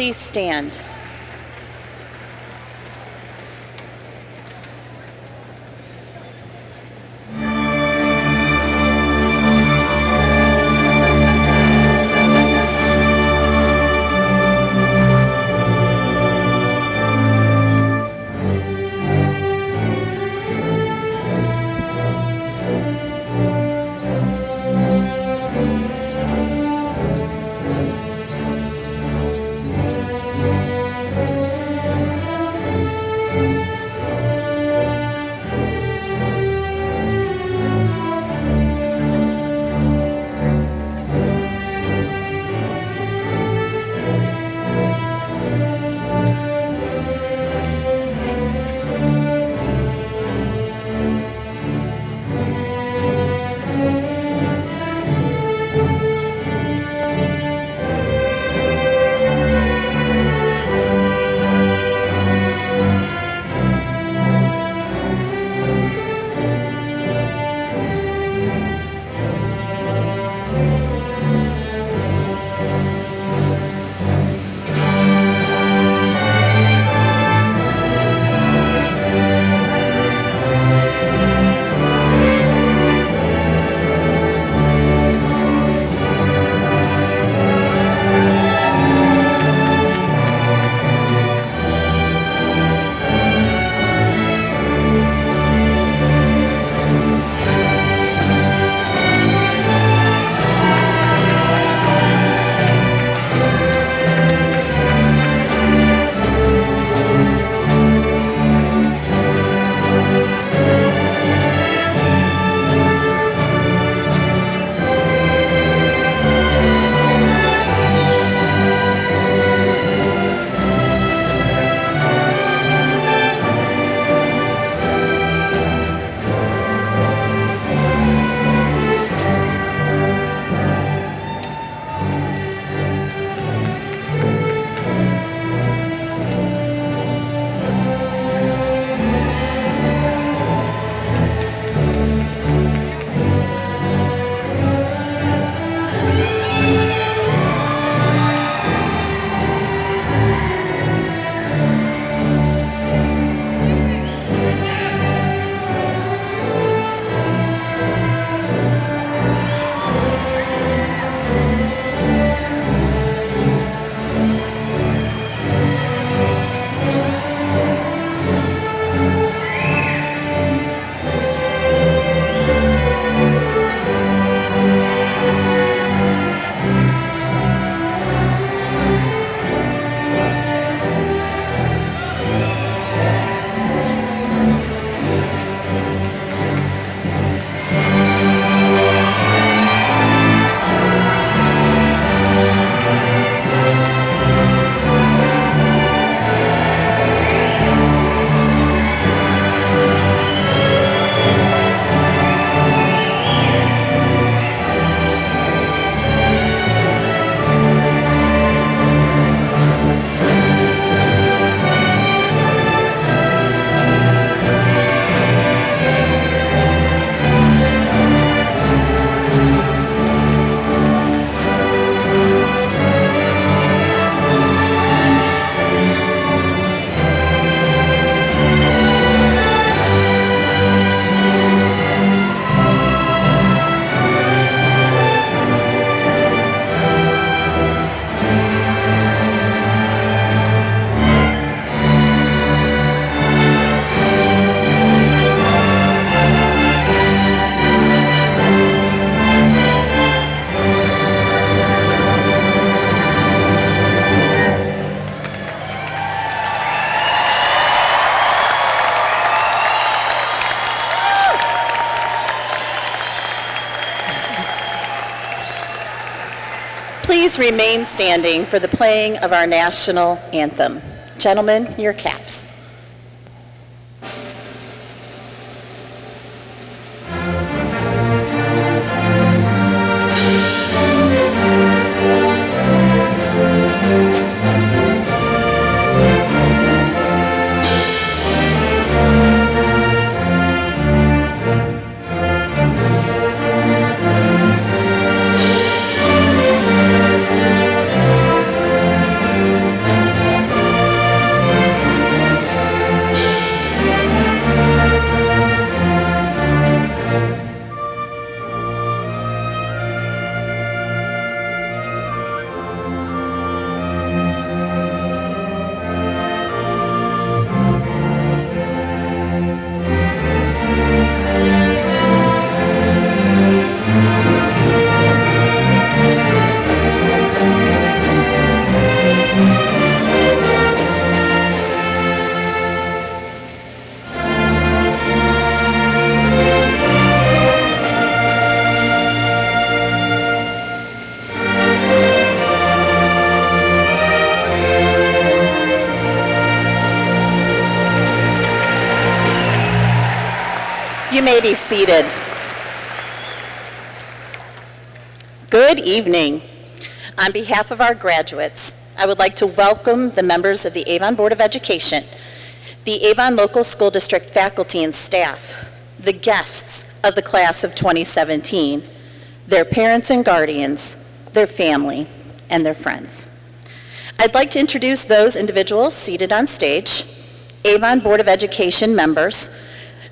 please stand? Please remain standing for the playing of our national anthem. Gentlemen, your caps. You may be seated. Good evening. On behalf of our graduates, I would like to welcome the members of the Avon Board of Education, the Avon Local School District faculty and staff, the guests of the class of 2017, their parents and guardians, their family, and their friends. I'd like to introduce those individuals seated on stage. Avon Board of Education members,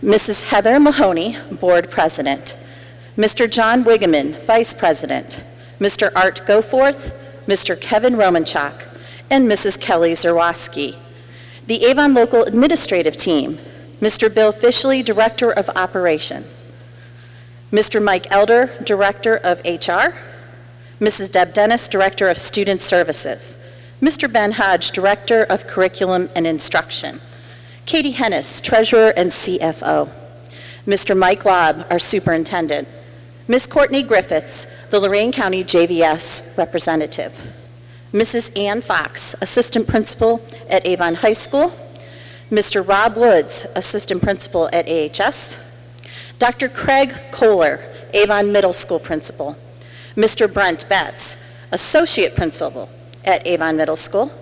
Mrs. Heather Mahoney, Board President, Mr. John Wigeman, Vice President, Mr. Art Goforth, Mr. Kevin Romanchuk, and Mrs. Kelly Zerwoski. The Avon Local Administrative Team, Mr. Bill Fishley, Director of Operations, Mr. Mike Elder, Director of HR, Mrs. Deb Dennis, Director of Student Services, Mr. Ben Hodge, Director of Curriculum and Instruction, Katie Hennis, Treasurer and CFO, Mr. Mike Lobb, our Superintendent, Ms. Courtney Griffiths, the Lorain County JVS Representative, Mrs. Ann Fox, Assistant Principal at Avon High School, Mr. Rob Woods, Assistant Principal at AHS, Dr. Craig Kohler, Avon Middle School Principal, Mr. Brent Betts, Associate Principal at Avon Middle School,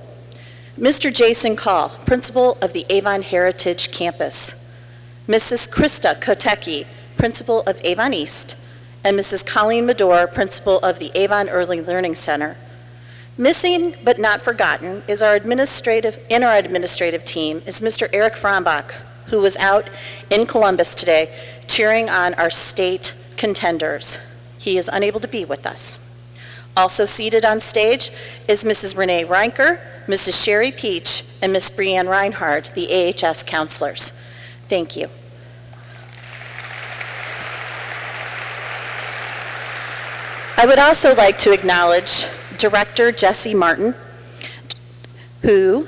Mr. Jason Call, Principal of the Avon Heritage Campus, Mrs. Krista Kotecki, Principal of Avon East, and Mrs. Colleen Medore, Principal of the Avon Early Learning Center. Missing but not forgotten is our administrative team is Mr. Eric Frombach, who was out in Columbus today cheering on our state contenders. He is unable to be with us. Also seated on stage is Mrs. Renee Reinker, Mrs. Sherry Peach, and Ms. Brianne Reinhardt, the AHS counselors. Thank you. I would also like to acknowledge Director Jesse Martin, who,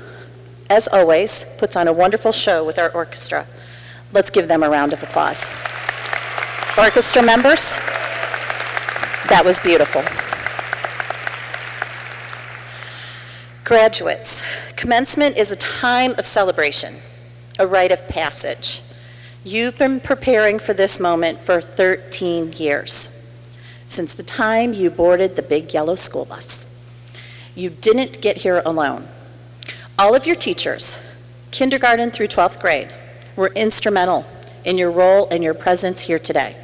as always, puts on a wonderful show with our orchestra. Let's give them a round of applause. Orchestra members, that was beautiful. Graduates, commencement is a time of celebration, a rite of passage. You've been preparing for this moment for 13 years, since the time you boarded the big yellow school bus. You didn't get here alone. All of your teachers, kindergarten through 12th grade, were instrumental in your role and your presence here today.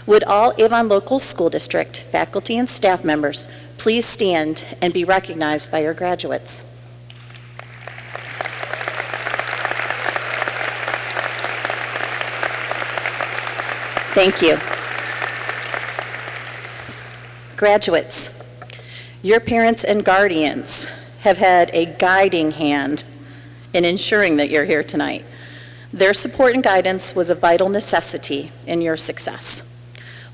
Would all Avon Local School District faculty and staff members please stand and be recognized by your graduates. Thank you. Graduates, your parents and guardians have had a guiding hand in ensuring that you're here tonight. Their support and guidance was a vital necessity in your success.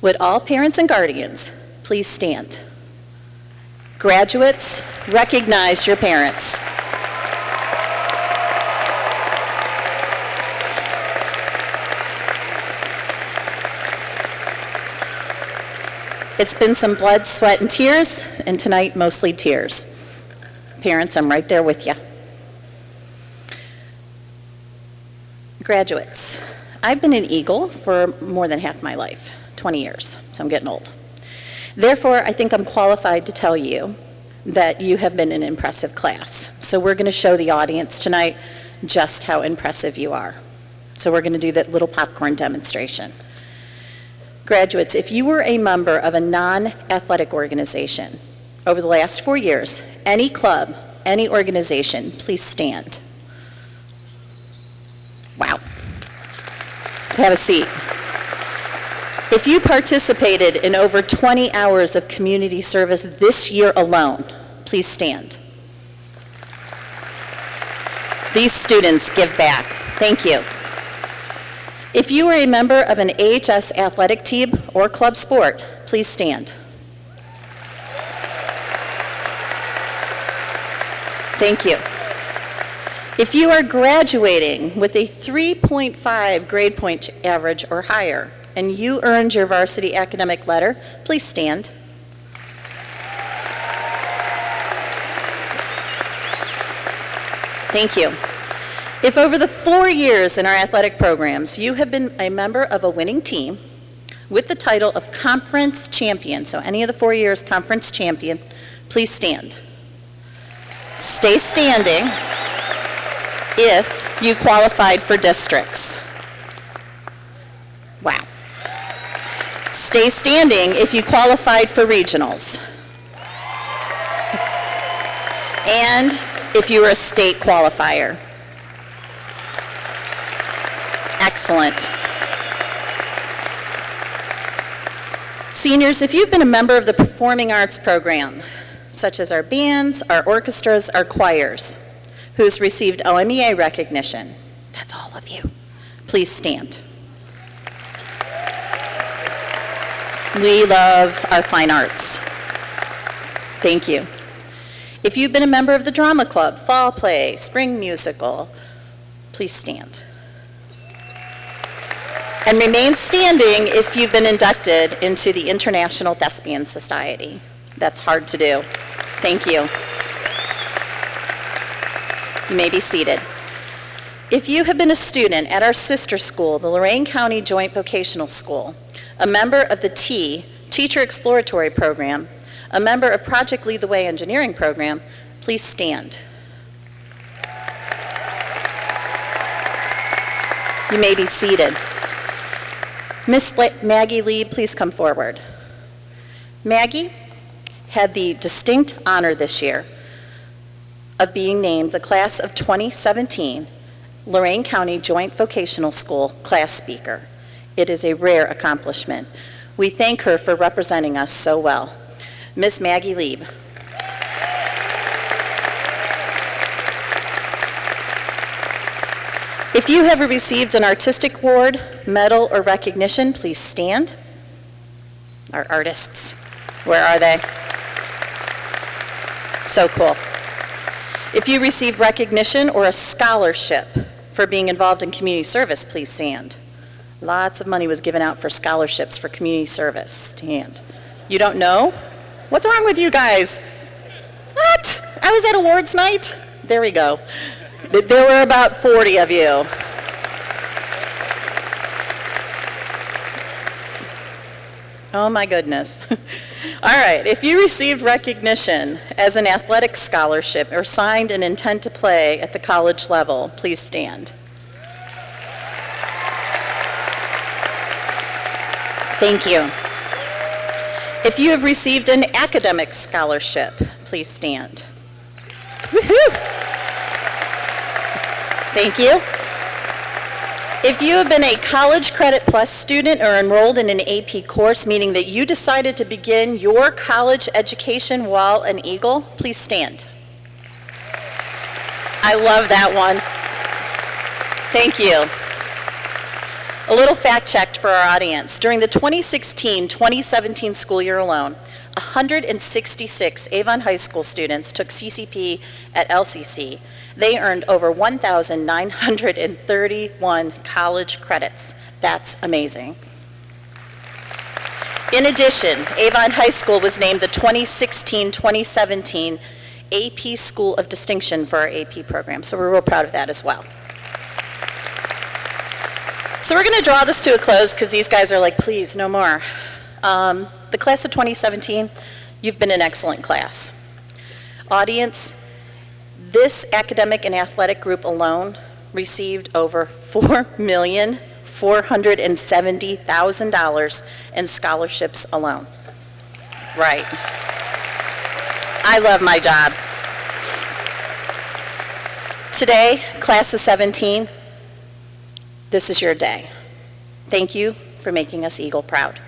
Would all parents and guardians please stand? Graduates, recognize your parents. It's been some blood, sweat, and tears, and tonight mostly tears. Parents, I'm right there with you. Graduates, I've been an Eagle for more than half my life, 20 years, so I'm getting old. Therefore, I think I'm qualified to tell you that you have been an impressive class. So we're going to show the audience tonight just how impressive you are. So we're going to do that little popcorn demonstration. Graduates, if you were a member of a non-athletic organization over the last 4 years, any club, any organization, please stand. Wow. Have a seat. If you participated in over 20 hours of community service this year alone, please stand. These students give back. Thank you. If you are a member of an AHS athletic team or club sport, please stand. Thank you. If you are graduating with a 3.5 grade point average or higher, and you earned your varsity academic letter, please stand. Thank you. If over the 4 years in our athletic programs, you have been a member of a winning team with the title of Conference Champion, so any of the 4 years Conference Champion, please stand. Stay standing if you qualified for districts. Wow. Stay standing if you qualified for regionals. And if you were a state qualifier. Excellent. Seniors, if you've been a member of the performing arts program, such as our bands, our orchestras, our choirs, who's received OMEA recognition, that's all of you, please stand. We love our fine arts. Thank you. If you've been a member of the drama club, fall play, spring musical, please stand. And remain standing if you've been inducted into the International Thespian Society. That's hard to do. Thank you. You may be seated. If you have been a student at our sister school, the Lorain County Joint Vocational School, a member of the Teacher Exploratory Program, a member of Project Lead the Way Engineering Program, please stand. You may be seated. Miss Maggie Lee, please come forward. Maggie had the distinct honor this year of being named the Class of 2017 Lorain County Joint Vocational School Class Speaker. It is a rare accomplishment. We thank her for representing us so well. Miss Maggie Lieb. If you have received an artistic award, medal, or recognition, please stand. Our artists, where are they? So cool. If you received recognition or a scholarship for being involved in community service, please stand. Lots of money was given out for scholarships for community service. Stand. You don't know? What's wrong with you guys? What? I was at awards night? There we go. There were about 40 of you. Oh my goodness. All right, if you received recognition as an athletic scholarship or signed an intent to play at the college level, please stand. Thank you. If you have received an academic scholarship, please stand. Woohoo! Thank you. If you have been a College Credit Plus student or enrolled in an AP course, meaning that you decided to begin your college education while an Eagle, please stand. I love that one. Thank you. A little fact check for our audience. During the 2016-2017 school year alone, 166 Avon High School students took CCP at LCC. They earned over 1,931 college credits. That's amazing. In addition, Avon High School was named the 2016-2017 AP School of Distinction for our AP program, so we're real proud of that as well. So we're going to draw this to a close because these guys are like, please, no more. The class of 2017, you've been an excellent class. Audience, this academic and athletic group alone received over $4,470,000 in scholarships alone. Right. I love my job. Today, class of 17, this is your day. Thank you for making us Eagle proud.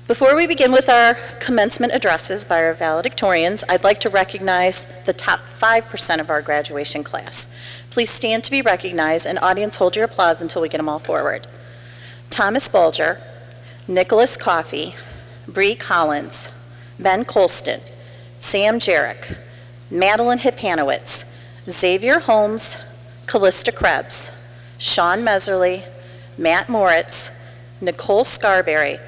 Before we begin with our commencement addresses by our valedictorians, I'd like to recognize the top 5% of our graduation class. Please stand to be recognized, and audience, hold your applause until we get them all forward. Thomas Bulger, Nicholas Coffey, Bree Collins, Ben Colston, Sam Jarek, Madeline Hipanowitz, Xavier Holmes, Callista Krebs, Sean Meserly, Matt Moritz, Nicole Scarberry,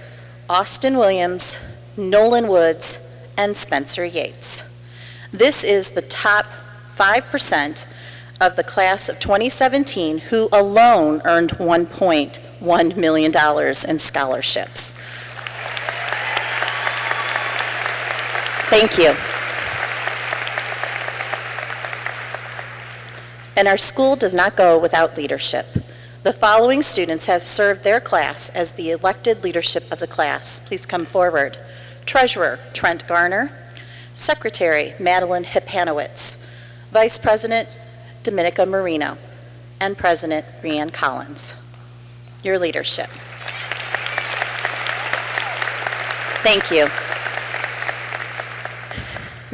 Austin Williams, Nolan Woods, and Spencer Yates. This is the top 5% of the class of 2017 who alone earned $1.1 million in scholarships. Thank you. And our school does not go without leadership. The following students have served their class as the elected leadership of the class. Please come forward. Treasurer, Trent Garner. Secretary, Madeline Hipanowitz. Vice President, Dominica Marino. And President, Brianne Collins. Your leadership. Thank you.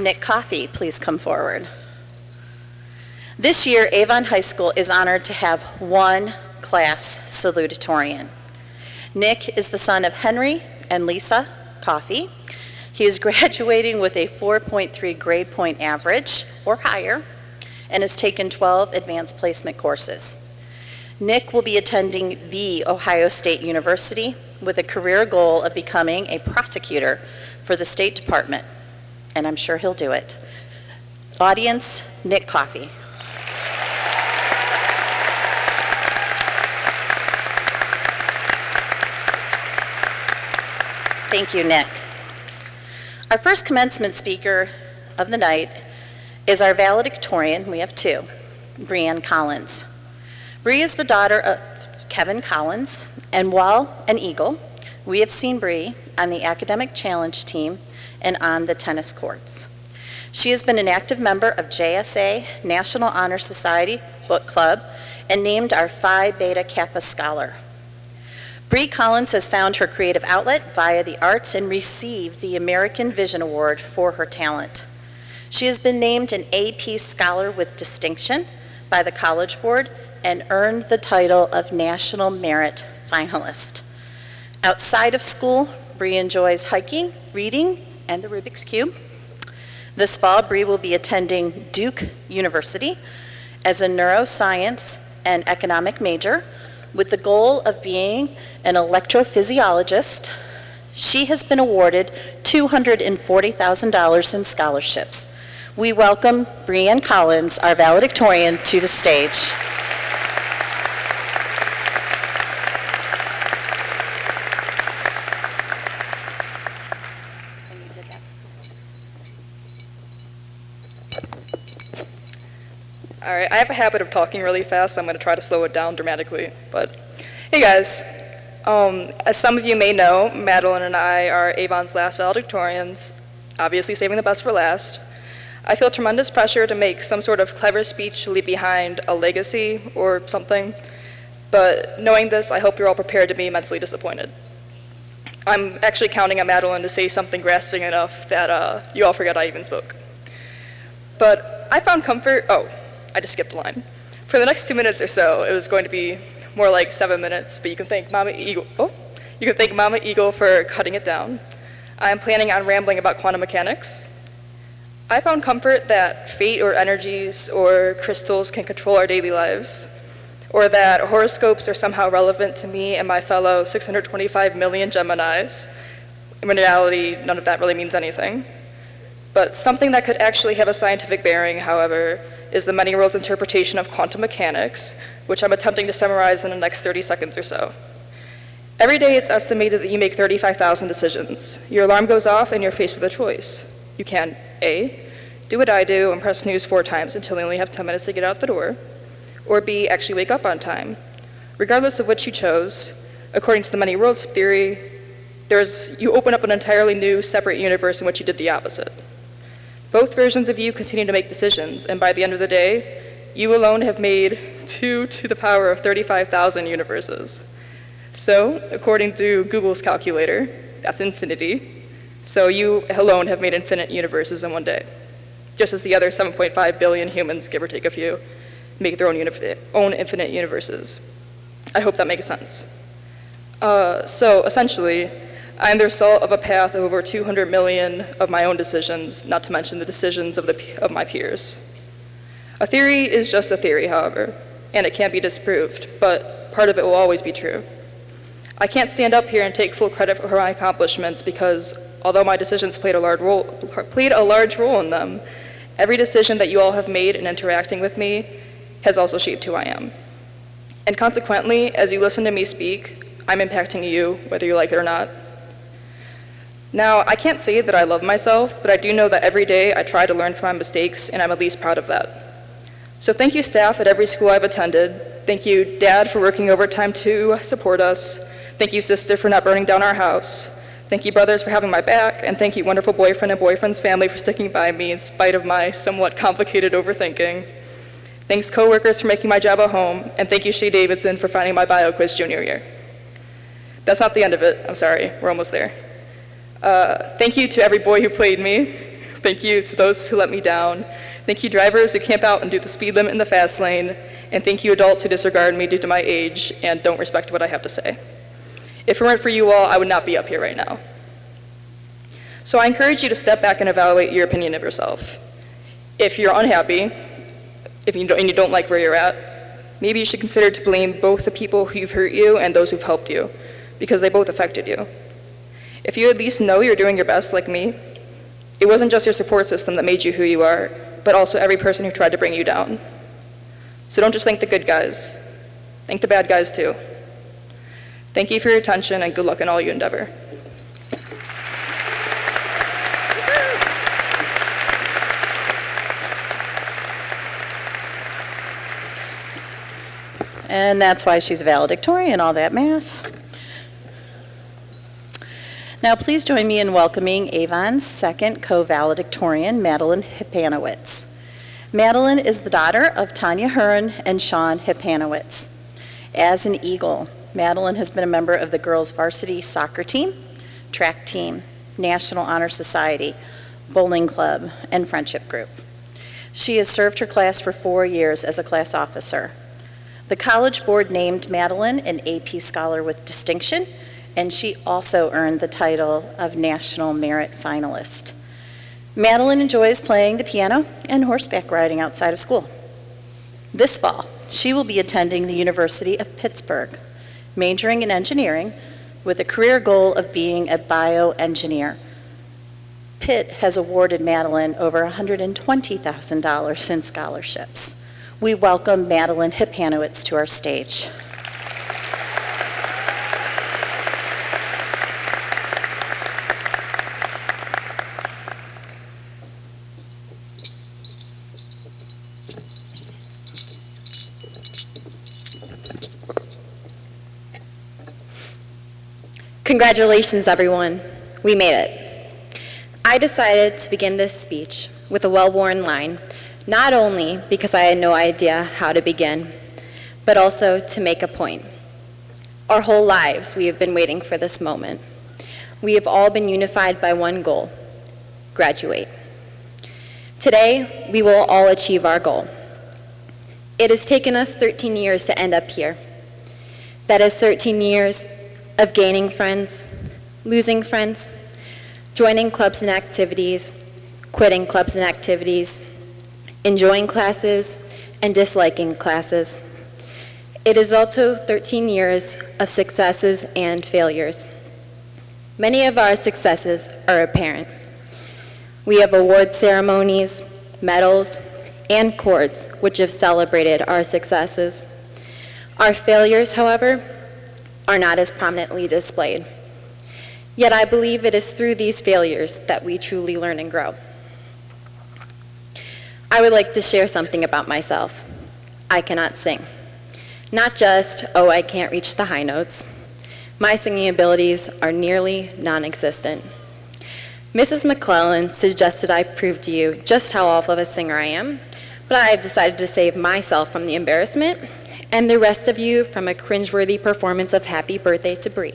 Nick Coffey, please come forward. This year, Avon High School is honored to have one class salutatorian. Nick is the son of Henry and Lisa Coffey. He is graduating with a 4.3 grade point average or higher and has taken 12 advanced placement courses. Nick will be attending The Ohio State University with a career goal of becoming a prosecutor for the State Department, and I'm sure he'll do it. Audience, Nick Coffey. Thank you, Nick. Our first commencement speaker of the night is our valedictorian. We have two, Brianne Collins. Bree is the daughter of Kevin Collins, and while an Eagle, we have seen Bree on the academic challenge team and on the tennis courts. She has been an active member of JSA National Honor Society Book Club and named our Phi Beta Kappa Scholar. Bree Collins has found her creative outlet via the arts and received the American Vision Award for her talent. She has been named an AP Scholar with Distinction by the College Board and earned the title of National Merit Finalist. Outside of school, Bree enjoys hiking, reading, and the Rubik's Cube. This fall, Bree will be attending Duke University as a neuroscience and economic major with the goal of being an electrophysiologist. She has been awarded $240,000 in scholarships. We welcome Brianne Collins, our valedictorian, to the stage. All right, I have a habit of talking really fast, so I'm going to try to slow it down dramatically. But hey guys, as some of you may know, Madeline and I are Avon's last valedictorians, obviously saving the best for last. I feel tremendous pressure to make some sort of clever speech to leave behind a legacy or something, but knowing this, I hope you're all prepared to be immensely disappointed. I'm actually counting on Madeline to say something grasping enough that you all forget I even spoke. But I found comfort, I just skipped a line. For the next 2 minutes or so, it was going to be more like 7 minutes, but you can thank Mama Eagle for cutting it down. I'm planning on rambling about quantum mechanics. I found comfort that fate or energies or crystals can control our daily lives, or that horoscopes are somehow relevant to me and my fellow 625 million Geminis. In reality, none of that really means anything. But something that could actually have a scientific bearing, however, is the many worlds interpretation of quantum mechanics, which I'm attempting to summarize in the next 30 seconds or so. Every day it's estimated that you make 35,000 decisions. Your alarm goes off and you're faced with a choice. You can A, do what I do and press snooze 4 times until you only have 10 minutes to get out the door, or B, actually wake up on time. Regardless of which you chose, according to the many worlds theory, you open up an entirely new, separate universe in which you did the opposite. Both versions of you continue to make decisions, and by the end of the day, you alone have made 2 to the power of 35,000 universes. So, according to Google's calculator, that's infinity. So you alone have made infinite universes in one day, just as the other 7.5 billion humans, give or take a few, make their own infinite universes. I hope that makes sense. So essentially, I am the result of a path of over 200 million of my own decisions, not to mention the decisions of my peers. A theory is just a theory, however, and it can't be disproved, but part of it will always be true. I can't stand up here and take full credit for my accomplishments because although my decisions played a large role in them, every decision that you all have made in interacting with me has also shaped who I am. And consequently, as you listen to me speak, I'm impacting you, whether you like it or not. Now, I can't say that I love myself, but I do know that every day I try to learn from my mistakes, and I'm at least proud of that. So thank you, staff at every school I've attended. Thank you, Dad, for working overtime to support us. Thank you, sister, for not burning down our house. Thank you, brothers, for having my back, and thank you, wonderful boyfriend and boyfriend's family, for sticking by me in spite of my somewhat complicated overthinking. Thanks, coworkers, for making my job a home, and thank you, Shay Davidson, for finding my bio quiz junior year. That's not the end of it. I'm sorry. We're almost there. Thank you to every boy who played me. Thank you to those who let me down. Thank you, drivers who camp out and do the speed limit in the fast lane. And thank you, adults who disregard me due to my age and don't respect what I have to say. If it weren't for you all, I would not be up here right now. So I encourage you to step back and evaluate your opinion of yourself. If you're unhappy, and you don't like where you're at, maybe you should consider to blame both the people who've hurt you and those who've helped you, because they both affected you. If you at least know you're doing your best like me, it wasn't just your support system that made you who you are, but also every person who tried to bring you down. So don't just thank the good guys, thank the bad guys too. Thank you for your attention and good luck in all you endeavor. And that's why she's a valedictorian, all that math. Now please join me in welcoming Avon's second co-valedictorian, Madeline Hipanowicz. Madeline is the daughter of Tanya Huron and Sean Hipanowicz. As an Eagle, Madeline has been a member of the girls' varsity soccer team, track team, National Honor Society, bowling club, and friendship group. She has served her class for 4 years as a class officer. The College Board named Madeline an AP Scholar with Distinction, and she also earned the title of National Merit Finalist. Madeline enjoys playing the piano and horseback riding outside of school. This fall, she will be attending the University of Pittsburgh, majoring in engineering with a career goal of being a bioengineer. Pitt has awarded Madeline over $120,000 in scholarships. We welcome Madeline Hipanowicz to our stage. Congratulations, everyone. We made it. I decided to begin this speech with a well-worn line, not only because I had no idea how to begin, but also to make a point. Our whole lives, we have been waiting for this moment. We have all been unified by one goal: graduate. Today, we will all achieve our goal. It has taken us 13 years to end up here. That is 13 years of gaining friends, losing friends, joining clubs and activities, quitting clubs and activities, enjoying classes, and disliking classes. It is also 13 years of successes and failures. Many of our successes are apparent. We have award ceremonies, medals, and cords which have celebrated our successes. Our failures, however, are not as prominently displayed. Yet I believe it is through these failures that we truly learn and grow. I would like to share something about myself. I cannot sing. Not just, oh, I can't reach the high notes. My singing abilities are nearly non-existent. Mrs. McClellan suggested I prove to you just how awful of a singer I am, but I have decided to save myself from the embarrassment and the rest of you from a cringeworthy performance of Happy Birthday to Bree.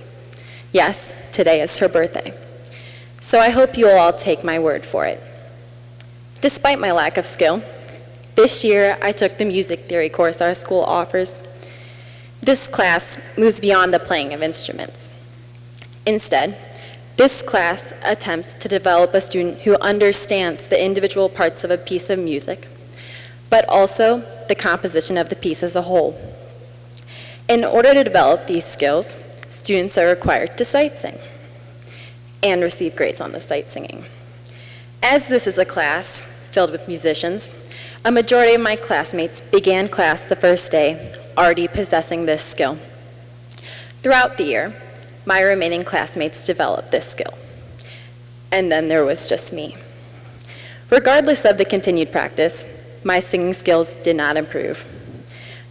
Yes, today is her birthday. So I hope you will all take my word for it. Despite my lack of skill, this year I took the music theory course our school offers. This class moves beyond the playing of instruments. Instead, this class attempts to develop a student who understands the individual parts of a piece of music, but also the composition of the piece as a whole. In order to develop these skills, students are required to sight sing and receive grades on the sight singing. As this is a class filled with musicians, A majority of my classmates began class the first day already possessing this skill. Throughout the year, my remaining classmates developed this skill. And then there was just me. Regardless of the continued practice, my singing skills did not improve.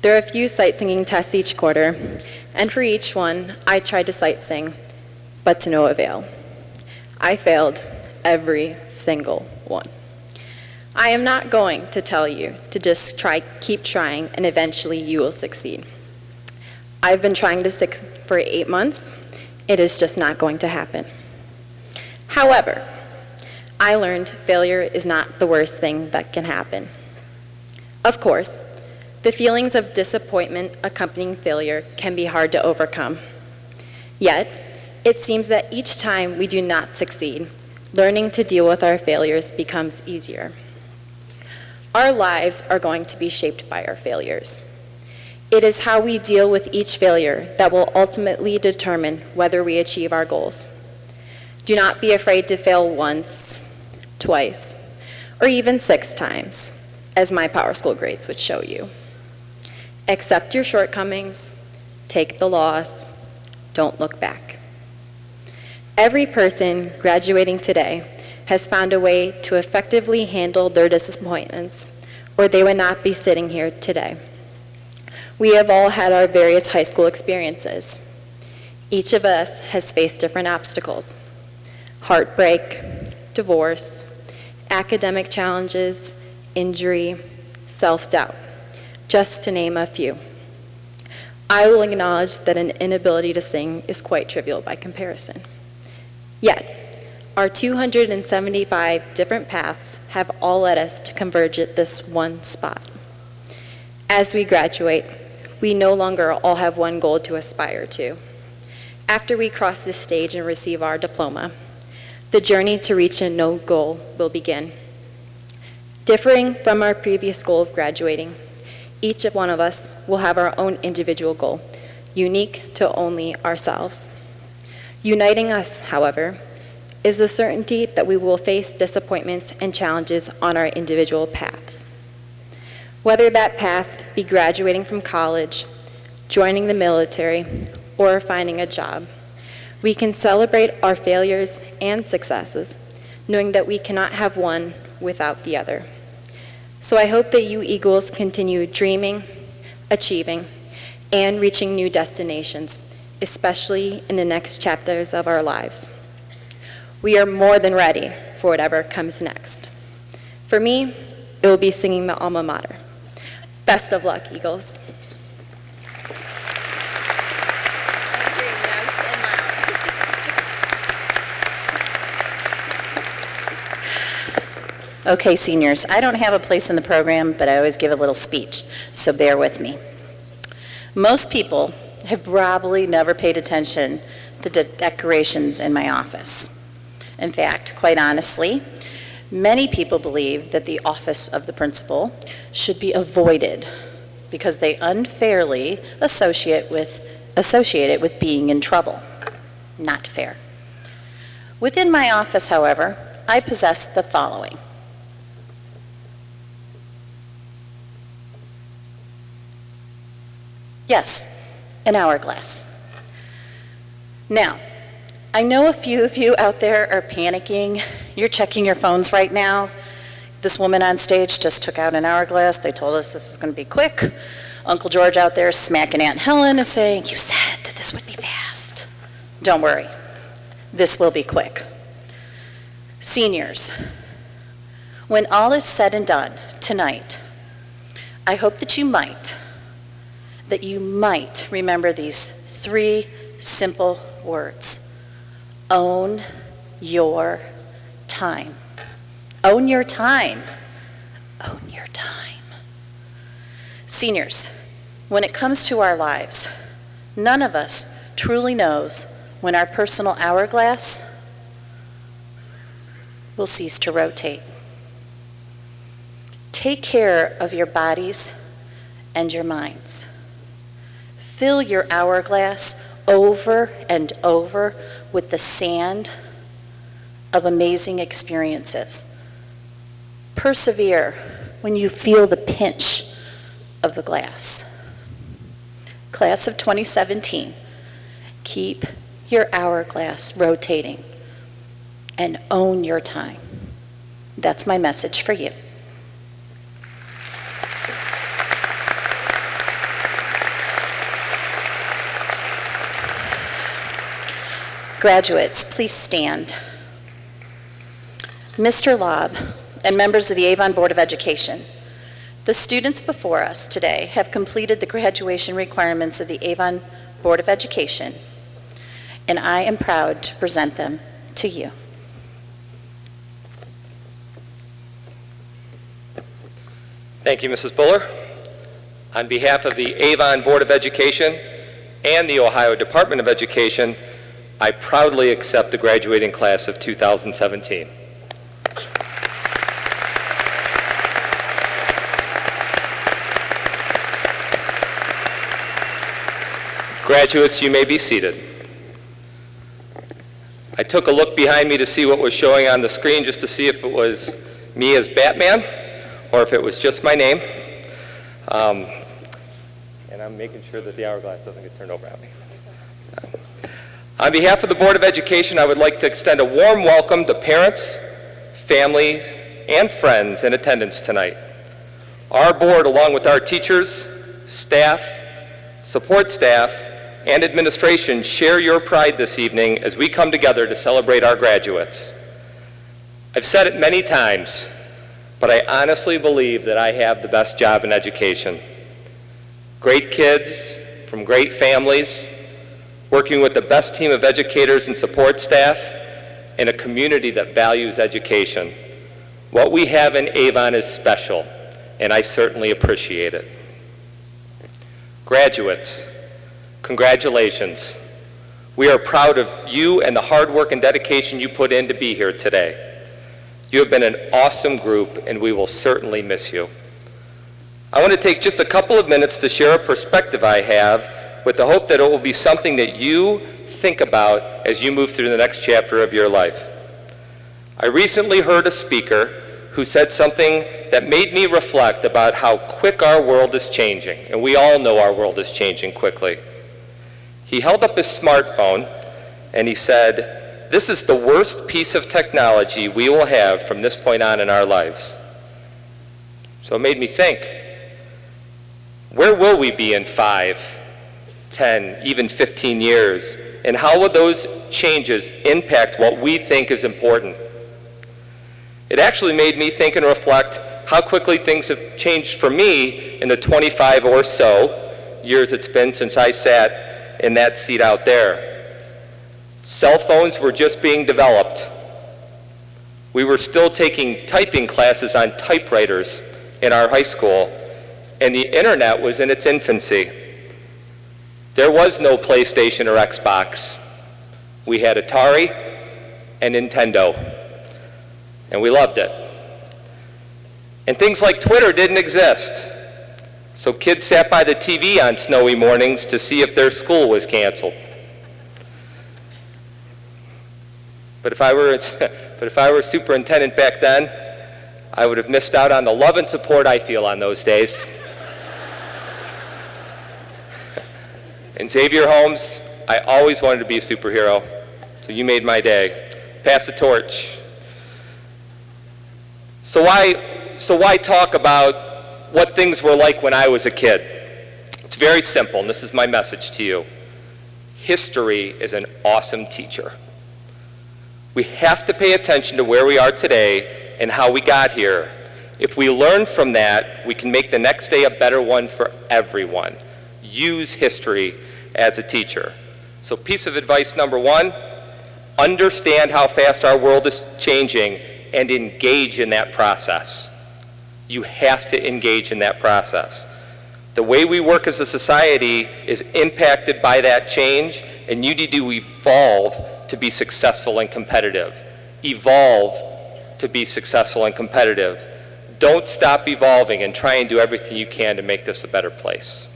There are a few sight singing tests each quarter, and for each one, I tried to sight sing, but to no avail. I failed every single one. I am not going to tell you to just keep trying, and eventually you will succeed. I've been trying to sing for 8 months. It is just not going to happen. However, I learned failure is not the worst thing that can happen. Of course, the feelings of disappointment accompanying failure can be hard to overcome. Yet, it seems that each time we do not succeed, learning to deal with our failures becomes easier. Our lives are going to be shaped by our failures. It is how we deal with each failure that will ultimately determine whether we achieve our goals. Do not be afraid to fail once, twice, or even 6 times, as my Power School grades would show you. Accept your shortcomings, take the loss, don't look back. Every person graduating today has found a way to effectively handle their disappointments, or they would not be sitting here today. We have all had our various high school experiences. Each of us has faced different obstacles: heartbreak, divorce, academic challenges, injury, self-doubt, just to name a few. I will acknowledge that an inability to sing is quite trivial by comparison. Yet, our 275 different paths have all led us to converge at this one spot. As we graduate, we no longer all have one goal to aspire to. After we cross this stage and receive our diploma, the journey to reach a no goal will begin. Differing from our previous goal of graduating, each one of us will have our own individual goal, unique to only ourselves. Uniting us, however, is the certainty that we will face disappointments and challenges on our individual paths. Whether that path be graduating from college, joining the military, or finding a job, we can celebrate our failures and successes, knowing that we cannot have one without the other. So I hope that you Eagles continue dreaming, achieving, and reaching new destinations, especially in the next chapters of our lives. We are more than ready for whatever comes next. For me, it will be singing the alma mater. Best of luck, Eagles. Okay, seniors, I don't have a place in the program, but I always give a little speech, so bear with me. Most people have probably never paid attention to the decorations in my office. In fact, quite honestly, many people believe that the office of the principal should be avoided because they unfairly associate it with being in trouble. Not fair. Within my office, however, I possess the following. Yes, an hourglass. Now, I know a few of you out there are panicking. You're checking your phones right now. This woman on stage just took out an hourglass. They told us this was going to be quick. Uncle George out there smacking Aunt Helen is saying, "You said that this would be fast." Don't worry, this will be quick. Seniors, when all is said and done tonight, I hope that you might remember these 3 simple words. Own your time. Own your time. Own your time. Seniors, when it comes to our lives, none of us truly knows when our personal hourglass will cease to rotate. Take care of your bodies and your minds. Fill your hourglass over and over with the sand of amazing experiences. Persevere when you feel the pinch of the glass. Class of 2017, keep your hourglass rotating and own your time. That's my message for you. Graduates, please stand. Mr. Lobb and members of the Avon Board of Education, the students before us today have completed the graduation requirements of the Avon Board of Education, and I am proud to present them to you. Thank you, Mrs. Buller. On behalf of the Avon Board of Education and the Ohio Department of Education, I proudly accept the graduating class of 2017. Graduates, you may be seated. I took a look behind me to see what was showing on the screen, just to see if it was me as Batman or if it was just my name. And I'm making sure that the hourglass doesn't get turned over on me. On behalf of the Board of Education, I would like to extend a warm welcome to parents, families, and friends in attendance tonight. Our board, along with our teachers, staff, support staff, and administration, share your pride this evening as we come together to celebrate our graduates. I've said it many times, but I honestly believe that I have the best job in education. Great kids from great families, working with the best team of educators and support staff, and a community that values education. What we have in Avon is special, and I certainly appreciate it. Graduates, congratulations. We are proud of you and the hard work and dedication you put in to be here today. You have been an awesome group, and we will certainly miss you. I want to take just a couple of minutes to share a perspective I have with the hope that it will be something that you think about as you move through the next chapter of your life. I recently heard a speaker who said something that made me reflect about how quick our world is changing, and we all know our world is changing quickly. He held up his smartphone and he said, "This is the worst piece of technology we will have from this point on in our lives." So it made me think, where will we be in 5, 10, even 15 years? And how will those changes impact what we think is important? It actually made me think and reflect how quickly things have changed for me in the 25 or so years it's been since I sat in that seat out there. Cell phones were just being developed. We were still taking typing classes on typewriters in our high school, and the internet was in its infancy. There was no PlayStation or Xbox. We had Atari and Nintendo, and we loved it. And things like Twitter didn't exist, so kids sat by the TV on snowy mornings to see if their school was canceled. But if I were superintendent back then, I would have missed out on the love and support I feel on those days. In Xavier Holmes, I always wanted to be a superhero, so you made my day. Pass the torch. So why talk about what things were like when I was a kid? It's very simple, and this is my message to you. History is an awesome teacher. We have to pay attention to where we are today and how we got here. If we learn from that, we can make the next day a better one for everyone. Use history as a teacher. So piece of advice number 1, understand how fast our world is changing and engage in that process. You have to engage in that process. The way we work as a society is impacted by that change, and you need to evolve to be successful and competitive. Evolve to be successful and competitive. Don't stop evolving, and try and do everything you can to make this a better place.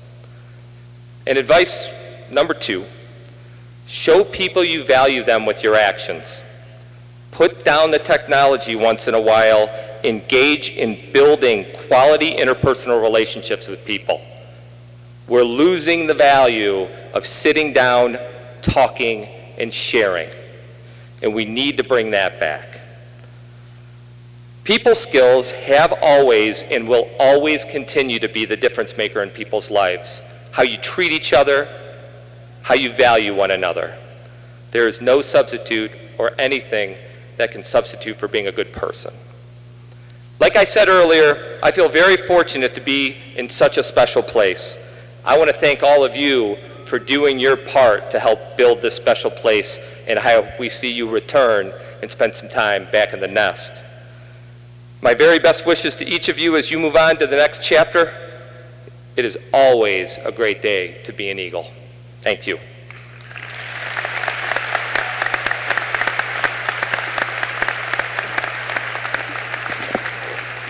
And advice number 2, show people you value them with your actions. Put down the technology once in a while engage in building quality interpersonal relationships with people. We're losing the value of sitting down, talking, and sharing, and we need to bring that back. People skills have always and will always continue to be the difference maker in people's lives. How you treat each other, how you value one another. There is no substitute or anything that can substitute for being a good person. Like I said earlier, I feel very fortunate to be in such a special place. I want to thank all of you for doing your part to help build this special place, and how we see you return and spend some time back in the nest. My very best wishes to each of you as you move on to the next chapter. It is always a great day to be an Eagle. Thank you.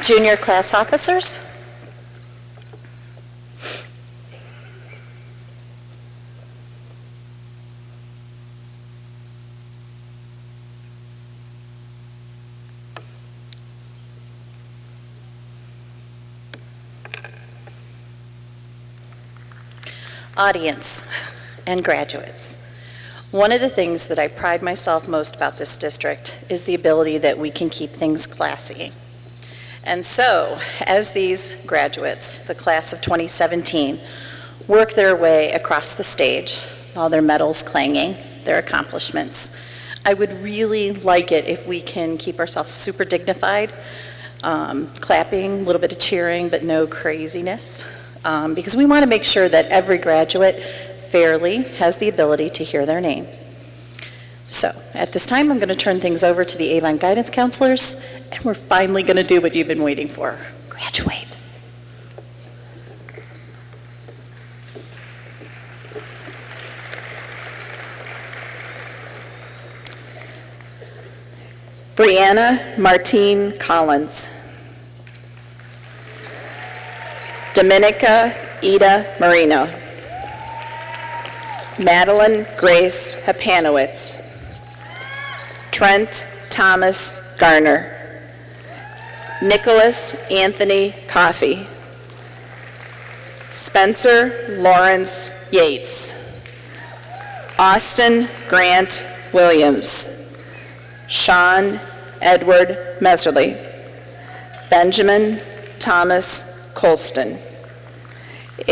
Junior class officers. Audience and graduates. One of the things that I pride myself most about this district is the ability that we can keep things classy. And so, as these graduates, the class of 2017, work their way across the stage, all their medals clanging, their accomplishments, I would really like it if we can keep ourselves super dignified, clapping, a little bit of cheering, but no craziness, because we want to make sure that every graduate fairly has the ability to hear their name. So, at this time, I'm going to turn things over to the Avon guidance counselors, and we're finally going to do what you've been waiting for, graduate. Brianna Martine Collins. Dominica Ida Marino. Madeline Grace Hapanowitz. Trent Thomas Garner. Nicholas Anthony Coffey. Spencer Lawrence Yates. Austin Grant Williams. Sean Edward Messerly. Benjamin Thomas Colston.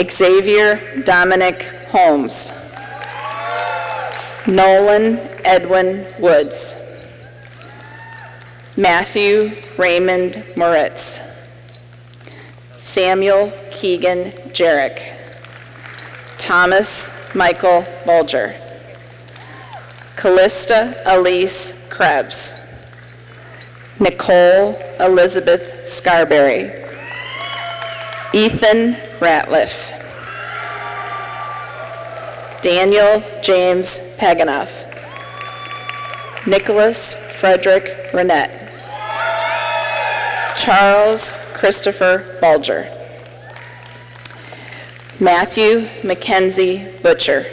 Xavier Dominic Holmes. Nolan Edwin Woods. Matthew Raymond Moritz. Samuel Keegan Jarek. Thomas Michael Bulger. Callista Elise Krebs. Nicole Elizabeth Scarberry. Ethan Ratliff. Daniel James Paganoff. Nicholas Frederick Renette. Charles Christopher Bulger. Matthew Mackenzie Butcher.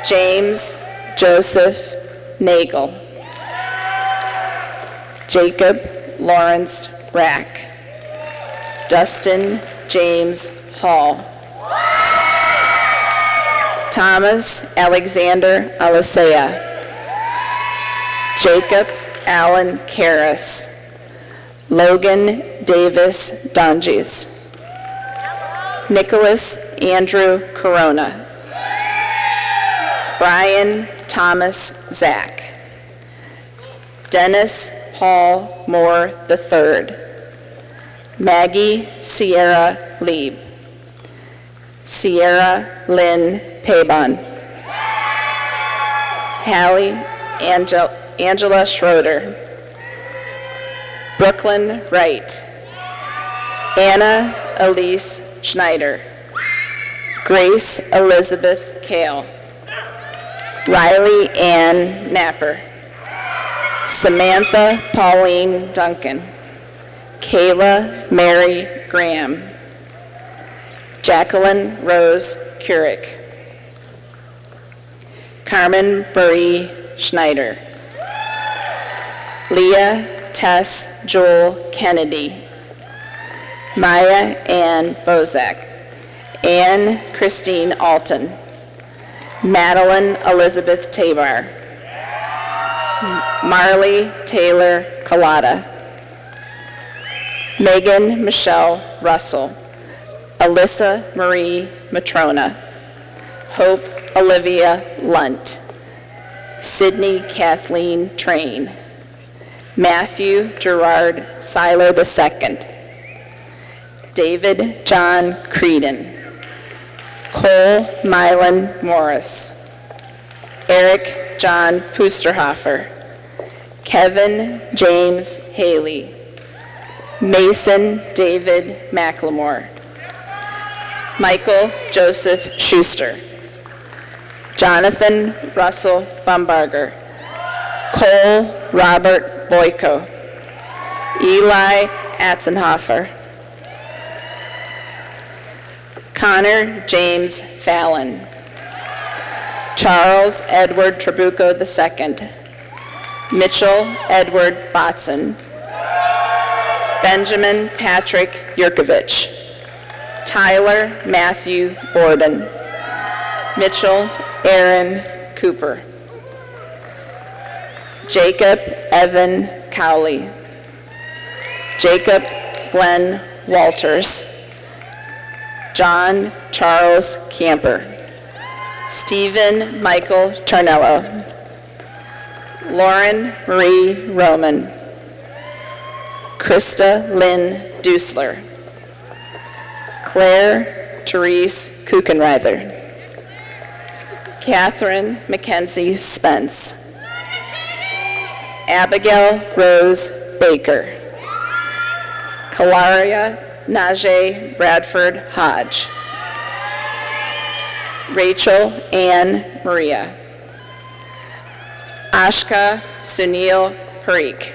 James Joseph Nagel. Jacob Lawrence Rack. Dustin James Hall. Thomas Alexander Alicea. Jacob Allen Karras. Logan Davis Donges. Nicholas Andrew Corona. Brian Thomas Zach. Dennis Paul Moore III. Maggie Sierra Lieb. Sierra Lynn Pabon. Hallie Angela Schroeder. Brooklyn Wright. Anna Elise Schneider. Grace Elizabeth Kale. Riley Ann Napper. Samantha Pauline Duncan. Kayla Mary Graham. Jacqueline Rose Curick. Carmen Marie Schneider. Leah Tess Joel Kennedy. Maya Ann Bozak. Ann Christine Alton. Madeline Elizabeth Tabar. Marley Taylor Collada. Megan Michelle Russell. Alyssa Marie Matrona. Hope Olivia Lunt. Sydney Kathleen Train. Matthew Gerard Seiler II. David John Creedon. Cole Mylan Morris. Eric John Pusterhofer. Kevin James Haley. Mason David McLemore. Michael Joseph Schuster. Jonathan Russell Bumbarger. Cole Robert Boyko. Eli Atzenhofer. Connor James Fallon. Charles Edward Trabuco II. Mitchell Edward Botson. Benjamin Patrick Yurkovich. Tyler Matthew Borden. Mitchell Aaron Cooper. Jacob Evan Cowley. Jacob Glenn Walters. John Charles Camper. Stephen Michael Charnello. Lauren Marie Roman. Krista Lynn Dusler. Claire Therese Kuchenreither. Catherine Mackenzie Spence. Abigail Rose Baker. Kalaria Najee Bradford Hodge. Rachel Ann Maria. Ashka Sunil Parikh.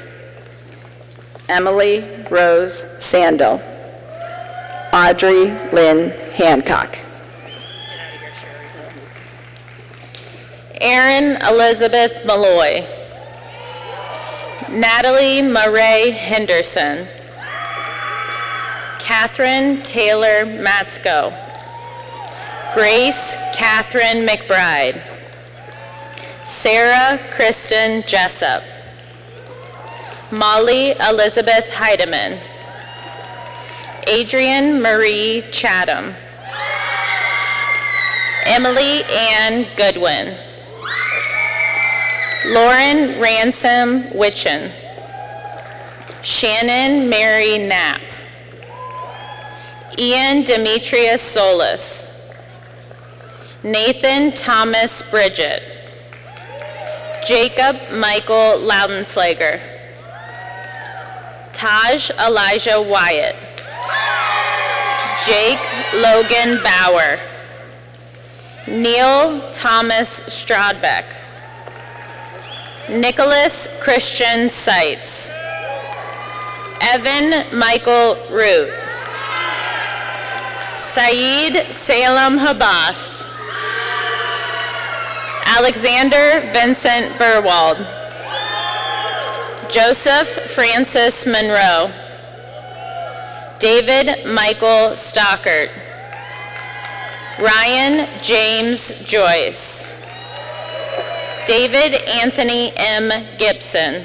Emily Rose Sandel. Audrey Lynn Hancock. Erin Elizabeth Malloy. Natalie Murray Henderson. Catherine Taylor Matsko. Grace Catherine McBride. Sarah Kristen Jessup. Molly Elizabeth Heidemann. Adrian Marie Chatham. Emily Ann Goodwin. Lauren Ransom Witchen. Shannon Mary Knapp. Ian Demetrius Solis. Nathan Thomas Bridget. Jacob Michael Loudenslager. Taj Elijah Wyatt. Jake Logan Bauer. Neil Thomas Stradbeck. Nicholas Christian Seitz. Evan Michael Root. Saeed Salem Habas. Alexander Vincent Burwald. Joseph Francis Monroe. David Michael Stockert. Ryan James Joyce. David Anthony M. Gibson.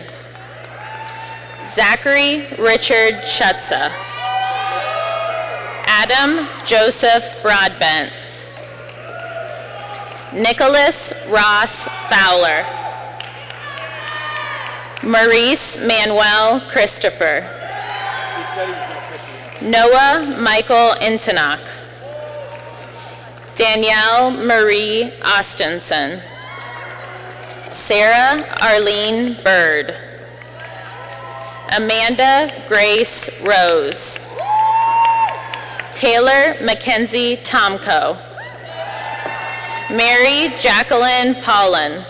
Zachary Richard Schutza. Adam Joseph Broadbent. Nicholas Ross Fowler. Maurice Manuel Christopher. Noah Michael Intonock. Danielle Marie Ostenson. Sarah Arlene Bird. Amanda Grace Rose. Taylor Mackenzie Tomko. Mary Jacqueline Paulin.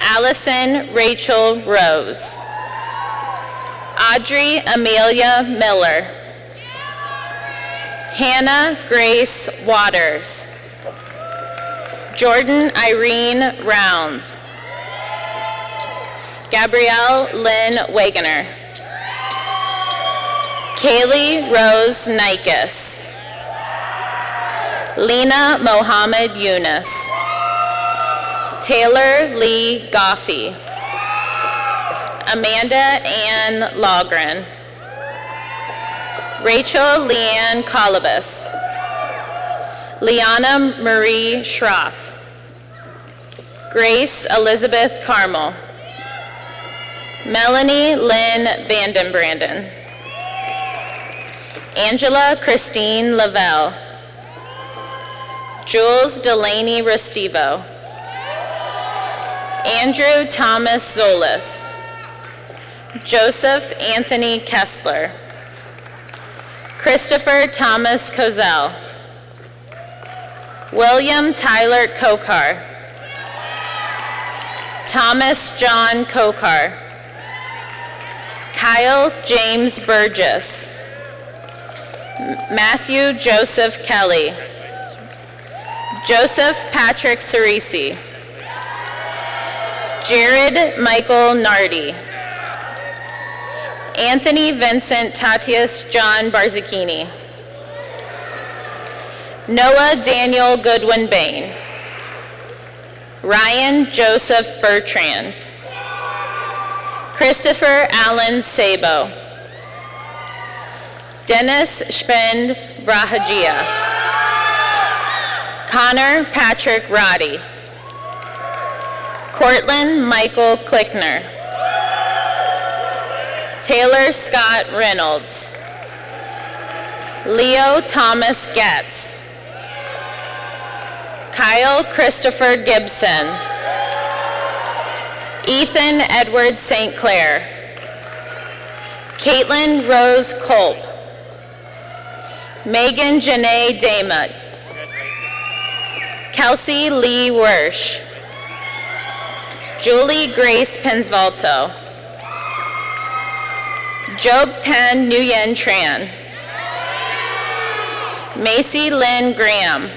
Allison Rachel Rose. Audrey Amelia Miller. Hannah Grace Waters. Jordan Irene Rounds. Gabrielle Lynn Wagoner. Kaylee Rose Nikes. Lena Mohammed Yunus. Taylor Lee Goffey. Amanda Ann Logren. Rachel Leanne Colibus. Liana Marie Schroff. Grace Elizabeth Carmel. Melanie Lynn Vandenbranden. Angela Christine Lavelle. Jules Delaney Restivo. Andrew Thomas Zolis. Joseph Anthony Kessler. Christopher Thomas Kozel. William Tyler Kokar. Thomas John Kokar. Kyle James Burgess. Matthew Joseph Kelly. Joseph Patrick Cerisi. Jared Michael Nardi. Anthony Vincent Tatius John Barzakini. Noah Daniel Goodwin Bain. Ryan Joseph Bertrand. Christopher Allen Sabo. Dennis Spend Brahajia. Connor Patrick Roddy. Cortland Michael Klickner. Taylor Scott Reynolds. Leo Thomas Getz. Kyle Christopher Gibson. Ethan Edward St. Clair. Caitlin Rose Culp. Megan Janae Damut. Kelsey Lee Wersch. Julie Grace Penzvalto. Job Ten Nguyen Tran. Macy Lynn Graham.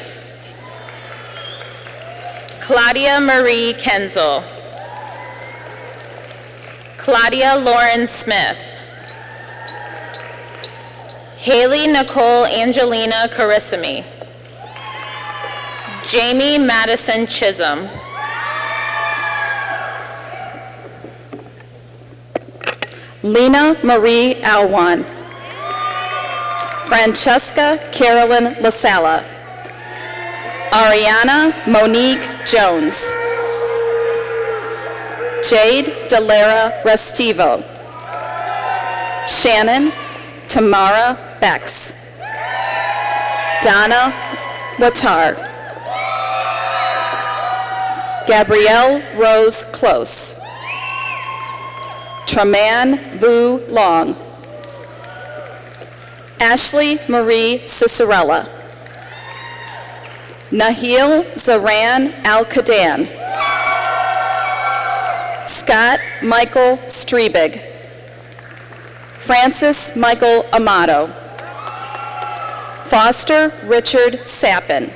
Claudia Marie Kenzel. Claudia Lauren Smith. Haley Nicole Angelina Carissimi. Jamie Madison Chisholm. Lena Marie Alwan. Francesca Carolyn LaSala. Ariana Monique Jones. Jade Delara Restivo. Shannon Tamara Bex. Donna Watar. Gabrielle Rose Close. Traman Vu Long. Ashley Marie Cicerella. Nahil Zaran Al-Qadan. Scott Michael Strebig. Francis Michael Amato. Foster Richard Sappin.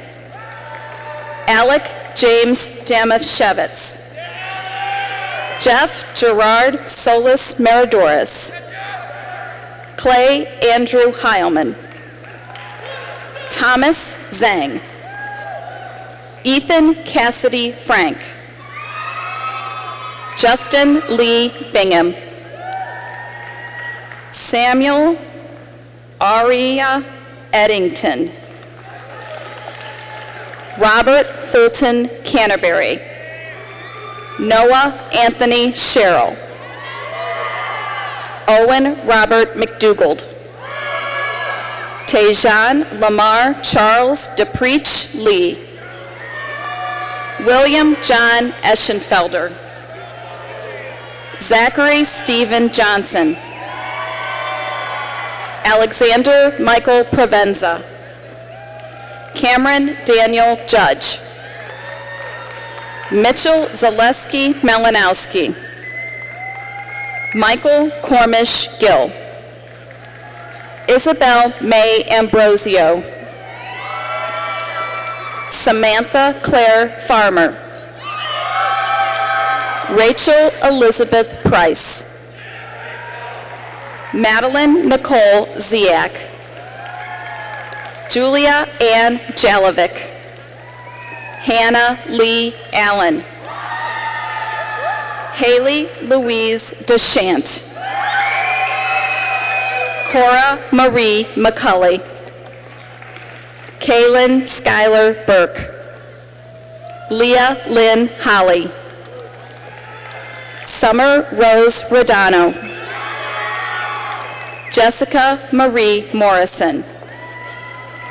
Alec James Damashevitz. Jeff Gerard Solis Meridoris. Clay Andrew Heilman. Thomas Zhang. Ethan Cassidy Frank. Justin Lee Bingham. Samuel Aria Eddington. Robert Fulton Canterbury. Noah Anthony Sherrill. Owen Robert McDougald. Tejan Lamar Charles DePreach Lee. William John Eschenfelder. Zachary Stephen Johnson. Alexander Michael Provenza. Cameron Daniel Judge. Mitchell Zaleski Malinowski. Michael Cormish Gill. Isabel May Ambrosio. Samantha Claire Farmer. Rachel Elizabeth Price. Madeline Nicole Ziak. Julia Ann Jalovic. Hannah Lee Allen. Haley Louise DeShant. Cora Marie McCulley. Kaylin Skylar Burke. Leah Lynn Holly. Summer Rose Rodano. Jessica Marie Morrison.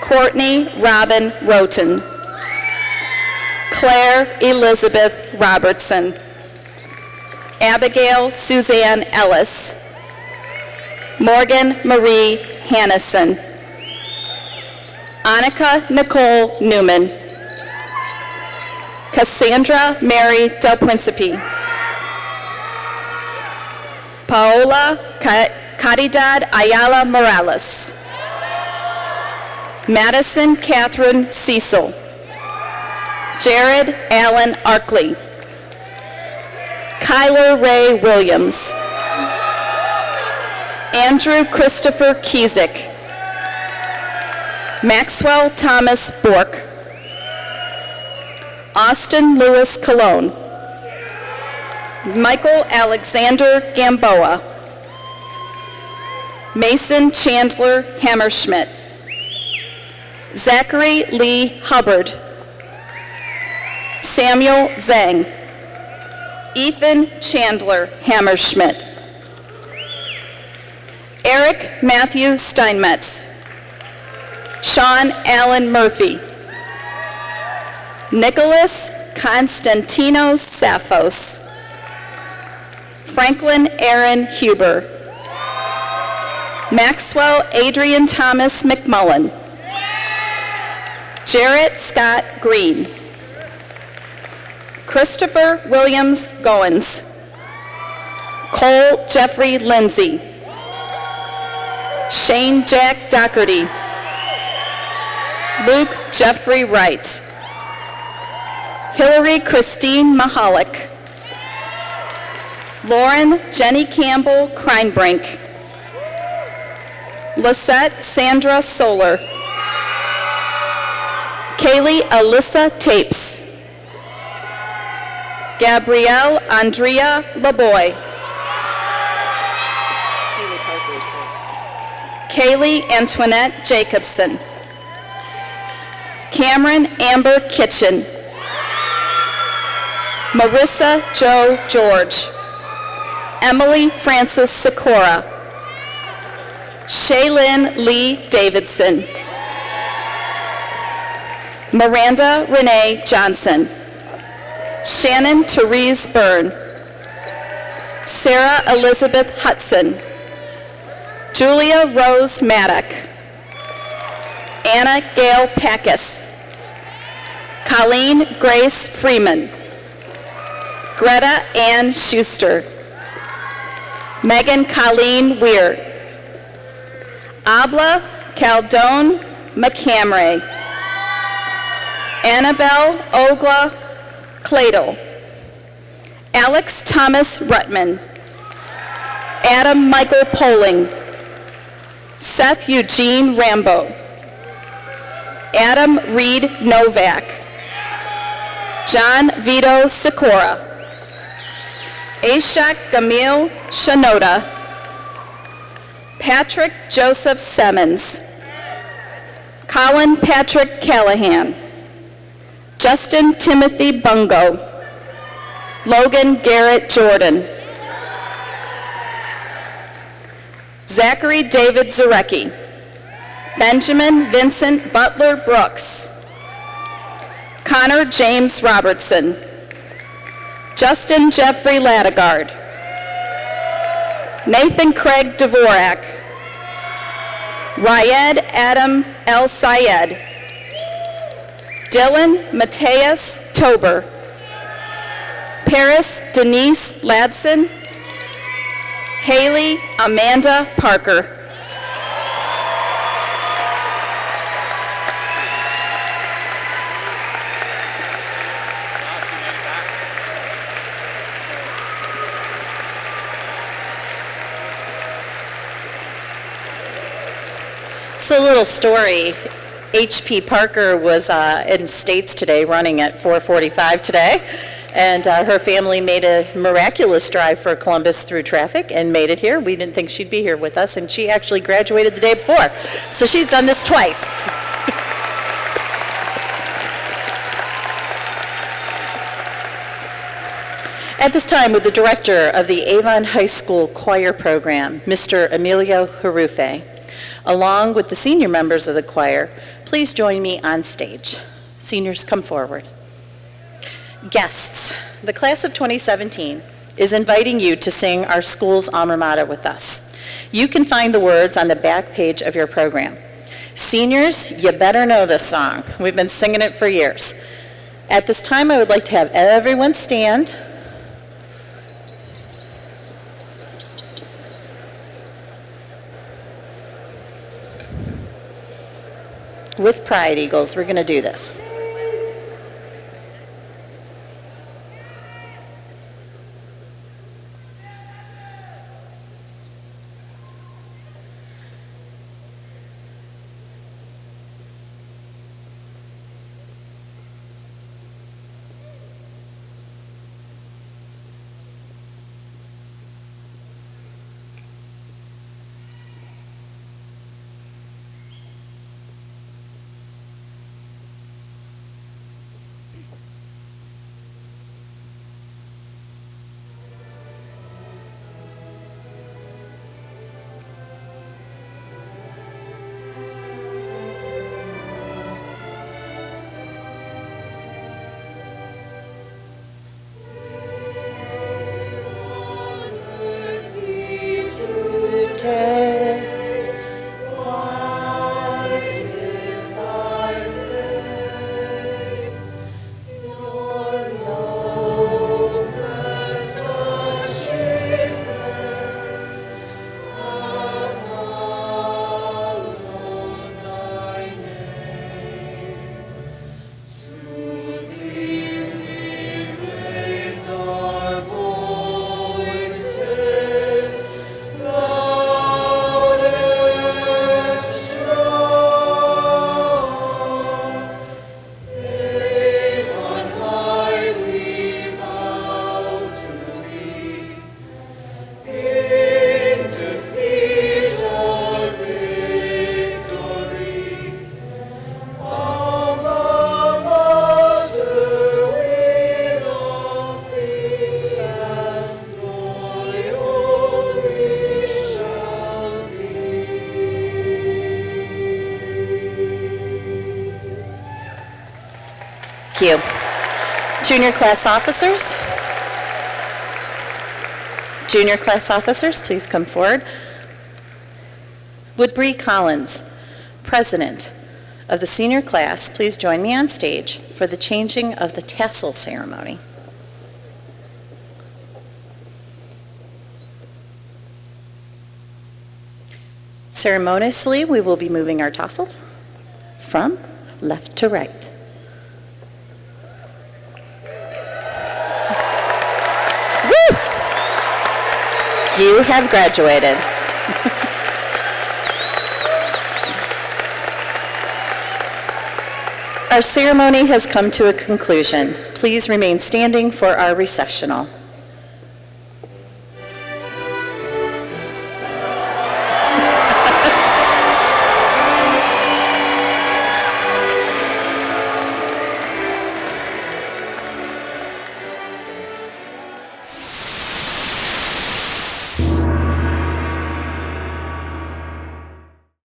Courtney Robin Roten. Claire Elizabeth Robertson. Abigail Suzanne Ellis. Morgan Marie Hannison. Annika Nicole Newman. Cassandra Mary Del Principe. Paola Caridad Ayala Morales. Madison Catherine Cecil. Jared Allen Arkley. Kyler Ray Williams. Andrew Christopher Kiesick. Maxwell Thomas Bork. Austin Lewis Cologne. Michael Alexander Gamboa. Mason Chandler Hammerschmidt. Zachary Lee Hubbard. Samuel Zhang. Ethan Chandler Hammerschmidt. Eric Matthew Steinmetz. Sean Allen Murphy. Nicholas Constantinos Saphos. Franklin Aaron Huber. Maxwell Adrian Thomas McMullen. Jarrett Scott Green. Christopher Williams Goins. Cole Jeffrey Lindsay. Shane Jack Doherty. Luke Jeffrey Wright. Hillary Christine Mahalik. Lauren Jenny Campbell Kreinbrink. Lisette Sandra Solar. Kaylee Alyssa Tapes. Gabrielle Andrea Laboy. Kaylee Antoinette Jacobson. Cameron Amber Kitchen. Marissa Jo George. Emily Francis Sikora. Shaylin Lee Davidson. Miranda Renee Johnson. Shannon Therese Byrne. Sarah Elizabeth Hudson. Julia Rose Maddock. Anna Gail Packus. Colleen Grace Freeman. Greta Ann Schuster. Megan Colleen Weir. Abla Caldone McCamray. Annabelle Ogla Cladle. Alex Thomas Rutman. Adam Michael Poling. Seth Eugene Rambo. Adam Reed Novak. John Vito Sikora. Ashak Gamil Shanoda. Patrick Joseph Simmons. Colin Patrick Callahan. Justin Timothy Bungo. Logan Garrett Jordan. Zachary David Zarecki. Benjamin Vincent Butler Brooks. Connor James Robertson. Justin Jeffrey Ladegard. Nathan Craig Dvorak. Ryed Adam El Sayed. Dylan Mateus Tober. Paris Denise Ladson. Haley Amanda Parker. So a little story. H.P. Parker was in States today, running at 4:45 today, and her family made a miraculous drive for Columbus through traffic and made it here. We didn't think she'd be here with us, and she actually graduated the day before. So she's done this twice. At this time, would the director of the Avon High School Choir Program, Mr. Emilio Harufe, along with the senior members of the choir, please join me on stage. Seniors, come forward. Guests, the class of 2017 is inviting you to sing our school's alma mater with us. You can find the words on the back page of your program. Seniors, you better know this song. We've been singing it for years. At this time, I would like to have everyone stand. With pride, Eagles, we're going to do this. Thank you. Junior class officers. Junior class officers, please come forward. Would Bree Collins, president of the senior class, please join me on stage for the changing of the tassel ceremony. Ceremoniously, we will be moving our tassels from left to right. Woo! You have graduated. Our ceremony has come to a conclusion. Please remain standing for our recessional.